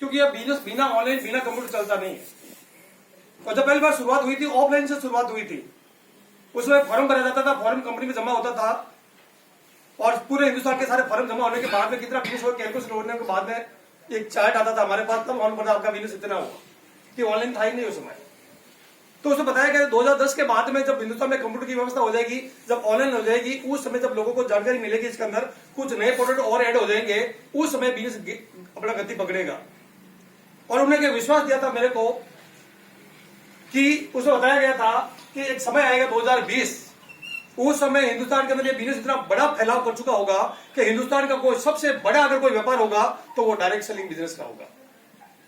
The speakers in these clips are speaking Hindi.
क्योंकि अब बिजनेस बिना ऑनलाइन बिना कंप्यूटर चलता नहीं है। और जब पहली बार शुरुआत हुई थी ऑफलाइन से शुरुआत हुई थी, उसमें फॉर्म भरा जाता था, फॉर्म कंपनी में जमा होता था और पूरे हिंदुस्तान के सारे फॉर्म जमा होने के बाद में कितना बिजनेस हो कैलकुलेशन होने के बाद में एक चार्ट आता था हमारे पास, तब ऑन पड़ा आपका बिजनेस इतना होगा, कि ऑनलाइन था ही नहीं उस समय। तो उसमें बताया गया 2010 के बाद में जब हिंदुस्तान में कंप्यूटर की व्यवस्था हो जाएगी, जब ऑनलाइन हो जाएगी, उस समय जब लोगों को जानकारी मिलेगी इसके अंदर कुछ नए प्रोडक्ट और ऐड हो जाएंगे, उस समय बिजनेस अपना गति पकड़ेगा। और उन्होंने विश्वास दिया था मेरे को कि उसमें बताया गया था कि एक समय आएगा 2020, उस समय हिंदुस्तान के अंदर ये बिजनेस इतना बड़ा फैलाव कर चुका होगा कि हिंदुस्तान का कोई सबसे बड़ा अगर कोई व्यापार होगा तो वो डायरेक्ट सेलिंग बिजनेस का होगा।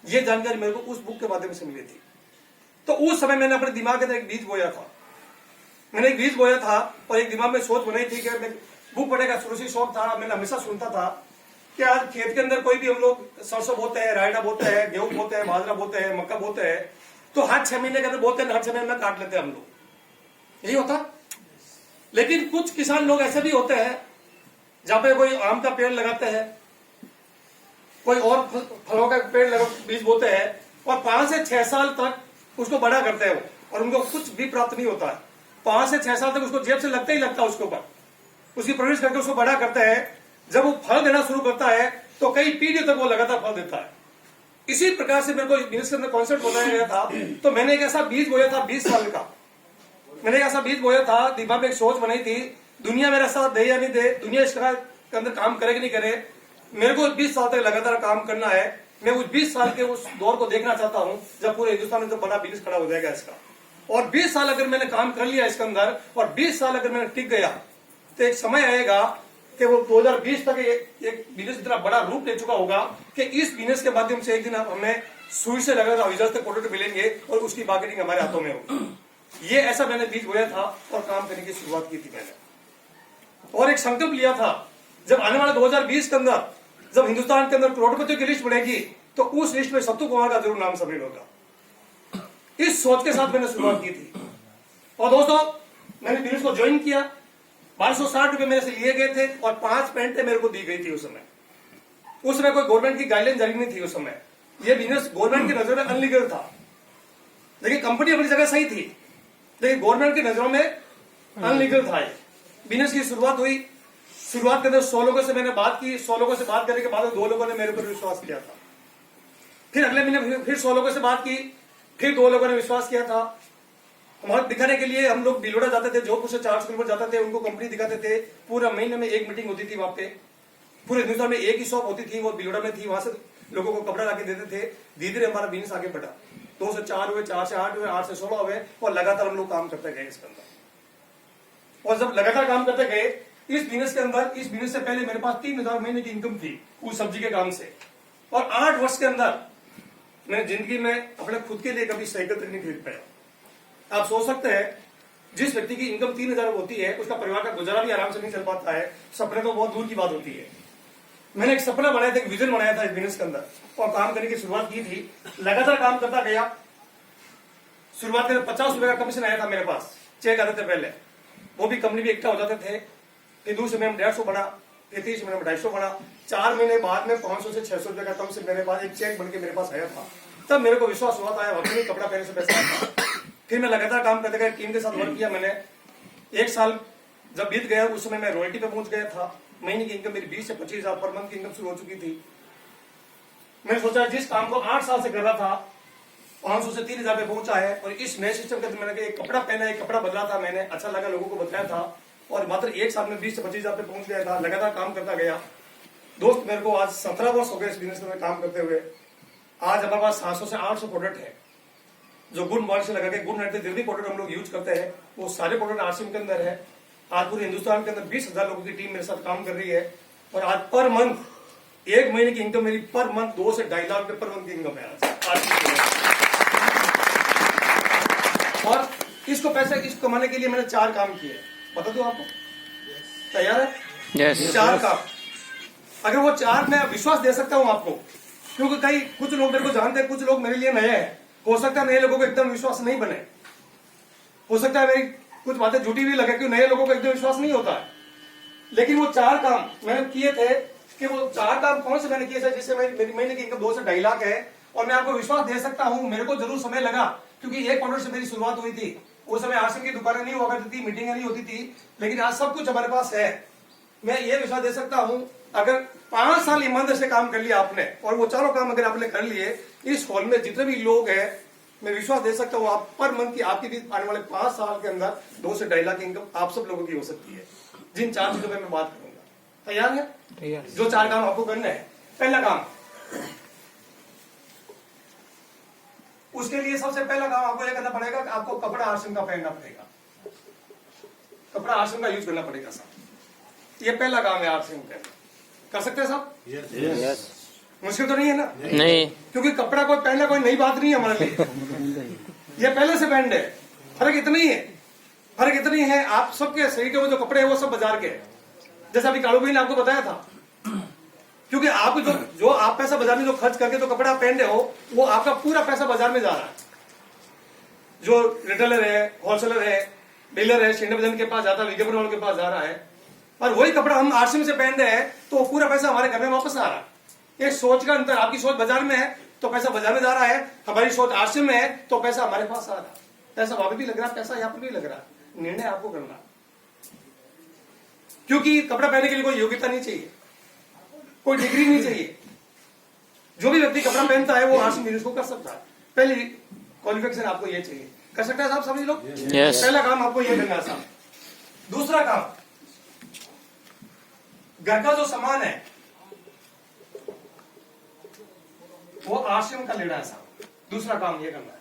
ये जानकारी मेरे को उस बुक के माध्यम से मिली थी। तो उस समय मैंने अपने दिमाग के अंदर एक बीज बोया था, मैंने एक बीज बोया था और एक दिमाग में सोच बनाई थी कि मैं बुक पढ़ने का शुरू से शौक था। मैंने हमेशा सुनता था कि आज खेत के अंदर कोई भी हम लोग सरसों बोते हैं, रायडा बोते हैं, गेहूं बोते हैं, बाजरा बोते हैं, मक्का बोते हैं, तो हर 6 महीने के अंदर बोते हैं, हर 6 महीने में काट लेते हैं हम लोग, यही होता। लेकिन कुछ किसान लोग ऐसे भी होते हैं जहां पे कोई आम का पेड़ लगाते हैं, कोई और फलों का पेड़ बीज बोते हैं और 5 से 6 साल तक उसको बड़ा करते हैं वो, और उनको कुछ भी प्राप्त नहीं होता है। 5 से 6 साल तक उसको जेब से लगता ही लगता है, उसके ऊपर उसकी परवरिश करके उसको बड़ा करते हैं। जब वो फल देना शुरू करता है तो कई पीढ़ियों तक वो लगातार फल देता है। इसी प्रकार से मेरे को बिजनेस के अंदर कॉन्सेप्ट बताया गया था। तो मैंने एक ऐसा बीज बोया था 20 साल का, मैंने एक ऐसा बीज बोया था, दिमाग में एक सोच बनाई थी, दुनिया मेरा साथ दे या नहीं दे, दुनिया इस के अंदर काम करे कि नहीं करे, मेरे को 20 साल तक लगातार काम करना है। मैं उस 20 साल के उस दौर को देखना चाहता हूं जब पूरे हिंदुस्तान में जब बड़ा बिजनेस खड़ा हो जाएगा इसका। और 20 साल अगर मैंने काम कर लिया इसके अंदर और 20 साल अगर मैंने टिक गया तो एक समय आएगा कि वो 2020 तक एक बिजनेस इतना बड़ा रूप ले चुका होगा कि इस बिजनेस के माध्यम से एक दिन हमें सुई से लगातार रिजल्ट तक प्रोडक्ट मिलेंगे और उसकी मार्केटिंग हमारे हाथों में होगी। ये ऐसा मैंने बीज बोया था और काम करने की शुरुआत की थी मैंने, और एक संकल्प लिया था जब आने वाले 2020 के अंदर जब हिंदुस्तान के अंदर करोड़पतियों की लिस्ट बनेगी तो उस लिस्ट में सत्तू कुमार का जरूर नाम शामिल होगा। इस सोच के साथ मैंने शुरुआत की थी। और दोस्तों मैंने बिजनेस को ज्वाइन किया, 1260 रुपए मेरे से लिए गए थे और 5 पेंटें मेरे को दी गई थी उस समय। उस समय कोई गवर्नमेंट की गाइडलाइन जारी नहीं थी उस समय। यह बिजनेस गवर्नमेंट की नजरों में अनलीगल था, लेकिन कंपनी अपनी जगह सही थी, लेकिन गवर्नमेंट की नजरों में अनलीगल था। बिजनेस की शुरुआत हुई, शुरुआत के अंदर 100 लोगों से मैंने बात की, 100 लोगों से बात करने के बाद 2 लोगों ने मेरे पर विश्वास किया था। फिर अगले महीने फिर 100 लोगों से बात की, फिर 2 लोगों ने विश्वास किया था। हमारे दिखाने के लिए हम लोग बिलोड़ा जाते थे, जोधपुर से 400 किलोमीटर जाते थे, उनको कंपनी दिखाते थे। पूरा महीने में एक मीटिंग होती थी वहां पे, पूरे हिंदुस्तान में एक ही शॉप होती थी, वो बिलोड़ा में थी, वहां से लोगों को कपड़ा लाके देते थे। धीरे धीरे हमारा बिजनेस आगे बढ़ा, 2 से 4 हुए, 4 से 8 हुए, 8 से 16 हुए और लगातार हम लोग काम करते गए इसके अंदर। और जब लगातार काम करते गए इस बिजनेस के अंदर, इस बिजनेस से पहले मेरे पास 3000 महीने की इनकम थी उस सब्जी के काम से। और 8 वर्ष के अंदर मैंने जिंदगी में अपने खुद के लिए कभी साइकिल तक नहीं खरीद पाया। आप सोच सकते हैं जिस व्यक्ति की इनकम 3000 होती है उसका परिवार का गुजारा भी आराम से नहीं चल पाता है, सपने तो बहुत दूर की बात होती है। मैंने एक सपना बनाया था, एक विजन बनाया था इस बिजनेस के अंदर और काम करने की शुरुआत की थी। लगातार काम करता गया। शुरुआत में 50 रुपए का कमीशन आया था मेरे पास, चेक आते थे पहले, वो भी कंपनी भी इकट्ठा हो जाते थे। फिर दूसरे महीने में 150 बढ़ा, फिर तीसरे महीने में 250 बढ़ा। 4 महीने बाद में 500 से 600 रुपए का कमीशन मेरे पास एक चेक बन के मेरे पास आया था। तब मेरे को विश्वास हुआ था वाकई कपड़ा पहने से पैसा आता। फिर मैं लगातार काम करते गया, टीम के साथ वर्क किया मैंने। 1 साल जब बीत गया उस समय मैं रॉयल्टी पे पहुंच गया था। महीने की इनकम मेरी 20 से 25,000 पर मंथ की इनकम शुरू हो चुकी थी। मैंने सोचा जिस काम को 8 साल से कर रहा था 500 से 3000 पे पहुंचा है। और इस नए सिस्टम के अंदर मैंने एक कपड़ा पहना, एक कपड़ा बदला था मैंने, अच्छा लगा, लोगों को बताया था और मात्र 1 साल में 20 से 25,000 पे पहुंच गया था। लगातार काम करता गया। दोस्त मेरे को आज 17 वर्ष हो गए इस बिजनेस में काम करते हुए। आज हमारे पास 700 से 800 प्रोडक्ट है जो गुड मॉर्निंग से लगा के गुड नाइट जितने प्रोडक्ट हम लोग यूज करते हैं वो सारे प्रोडक्ट आरसीएम के अंदर है। आज पूरे हिंदुस्तान के अंदर 20,000 लोगों की टीम मेरे साथ काम कर रही है। और आज पर मंथ 1 महीने की इनकम मेरी पर मंथ 2 से 2.5 लाख रुपए पर मंथ की इनकम है आज। और इसको पैसे इसको कमाने के लिए मैंने 4 काम किए, बता दूं आपको, तैयार है? yes. 4 काम। अगर वो 4 मैं विश्वास दे सकता हूं आपको, क्योंकि कई कुछ लोग मेरे को जानते हैं, कुछ लोग मेरे लिए नए हैं। हो सकता है नए लोगों को एकदम विश्वास नहीं बने, हो सकता है मेरी कुछ बातें झूठी भी लगे क्योंकि नए लोगों को एकदम विश्वास नहीं होता है। लेकिन वो 4 काम मैंने किए थे कि वो 4 काम कौन से मैंने किए थे जिससे मेरी महीने की इनकम 2 से 2.5 लाख है। और मैं आपको विश्वास दे सकता हूं, मेरे को जरूर समय लगा, क्योंकि 1 पाउंडर से मेरी शुरुआत हुई थी। उस समय आश्रम की दुकानें नहीं हुआ करती थी, मीटिंगें नहीं होती थी, लेकिन आज सब कुछ हमारे पास है। मैं ये विश्वास दे सकता हूं, अगर 5 साल ईमानदारी से काम कर लिया आपने, और वो चारों काम अगर आपने कर लिए, इस हॉल में जितने भी लोग हैं, मैं विश्वास दे सकता हूं आप पर मंथ की आपकी भी आने वाले 5 साल के अंदर 2 से 2.5 लाख इनकम आप सब लोगों की हो सकती है। जिन 4 चीजों पर मैं बात करूंगा, तैयार है? तैयार। जो 4 काम आपको करना है। पहला काम, उसके लिए सबसे पहला काम आपको यह करना पड़ेगा कि आपको कपड़ा आश्रम का पहनना पड़ेगा, कपड़ा आश्रम का यूज करना पड़ेगा साहब। ये पहला काम है आश्रम का। कर सकते हैं साहब? यस। मुश्किल तो नहीं है ना? नहीं। क्योंकि कपड़ा कोई पहनना कोई नई बात नहीं है हमारे लिए, ये पहले से पहनते है। फर्क इतना ही है, फर्क इतना ही है, आप सबके शरीर के वो जो कपड़े हैं वो सब बाजार के हैं। जैसा अभी कालू भाई ने आपको बताया था, क्योंकि आप जो आप पैसा बाजार में जो खर्च करके जो कपड़ा आप पहन रहे हो, वो आपका पूरा पैसा बाजार में जा रहा है। जो रिटेलर है, होलसेलर है, डीलर है, शिंदे बजन के पास जाता है, विज्ञापन वालों के पास जा रहा है, और वही कपड़ा हम आश्रम से पहन रहे हैं, तो पूरा पैसा हमारे घर में वापस आ रहा है। ये सोच का अंतर, आपकी सोच बाजार में है तो पैसा बाजार में जा रहा है, हमारी सोच आश्रम में है तो पैसा हमारे पास आ रहा है। पैसा वहां पर भी लग रहा है, पैसा यहाँ पर भी लग रहा है। निर्णय आपको करना, क्योंकि कपड़ा पहनने के लिए कोई योग्यता नहीं चाहिए, कोई डिग्री नहीं चाहिए। जो भी व्यक्ति कपड़ा पहनता है वो आश्रम बिजनेस को कर सकता है। पहली क्वालिफिकेशन आपको ये चाहिए। कर सकता है साहब सभी लोग? यस। पहला काम आपको ये करना है साहब। दूसरा काम, घर का जो सामान है वो आश्रम का लेना है साहब। दूसरा काम ये करना है।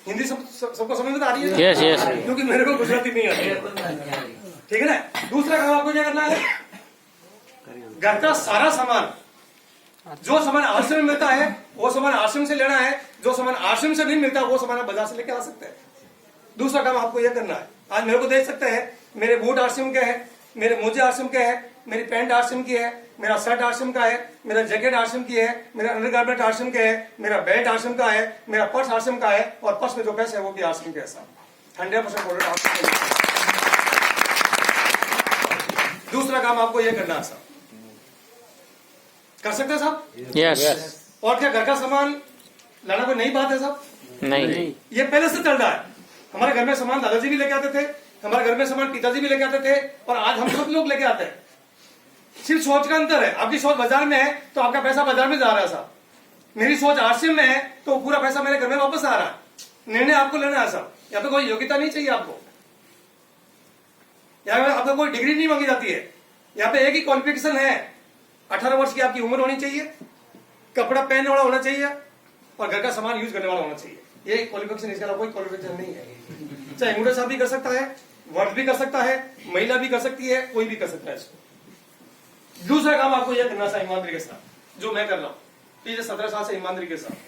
हिंदी सबको समझ में आ रही है? Yes yes. क्योंकि मेरे को गुजराती नहीं आती है, ठीक है ना? दूसरा काम आपको क्या करना है, घर का सारा सामान, जो सामान आश्रम में मिलता है वो सामान आश्रम से लेना है, जो सामान आश्रम से नहीं मिलता वो सामान आप बाजार से लेके आ सकते हैं। दूसरा काम आपको यह करना है। आज मेरे को देख सकते हैं, मेरे बूट आश्रम के हैं, मेरे मोजे आश्रम के हैं, मेरी पैंट आश्रम की है, मेरा शर्ट आश्रम का है, मेरा जैकेट आश्रम की है, मेरा अंडरगारमेंट आश्रम के है, मेरा बेल्ट आश्रम का है, मेरा पर्स आश्रम का है, और पर्स में जो पैसे है वो भी आश्रम के है साहब। 100% प्रोडक्ट आश्रम के। दूसरा काम आपको यह करना है साहब। कर सकते हैं साहब? यस। और क्या घर का सामान लाना कोई नई बात है साहब? नहीं। ये पहले से चल रहा है। हमारे घर में सामान दादाजी भी लेके आते थे, हमारे घर में सामान पिताजी भी लेके आते थे, और आज हम सब लोग लेके आते हैं। सिर्फ सोच का अंतर है। आपकी सोच बाजार में है तो आपका पैसा बाजार में जा रहा है साहब। मेरी सोच आश्रम में है तो पूरा पैसा मेरे घर में वापस आ रहा है। निर्णय आपको लेना है साहब। यहाँ पे कोई योग्यता नहीं चाहिए आपको, यहाँ पे आपको कोई डिग्री नहीं मांगी जाती है। यहाँ पे एक ही क्वालिफिकेशन है, 18 वर्ष की आपकी उम्र होनी चाहिए, कपड़ा पहनने वाला होना चाहिए, और घर का सामान यूज करने वाला होना चाहिए। ये क्वालिफिकेशन, इसके अलावा कोई क्वालिफिकेशन नहीं है। चाहे अंगूठा साहब भी कर सकता है, वर्ग भी कर सकता है, महिला भी कर सकती है, कोई भी कर सकता है इसको। दूसरा काम आपको यह करना है ईमानदारी के साथ, जो मैं कर रहा हूं पिछले 17 साल से ईमानदारी के साथ।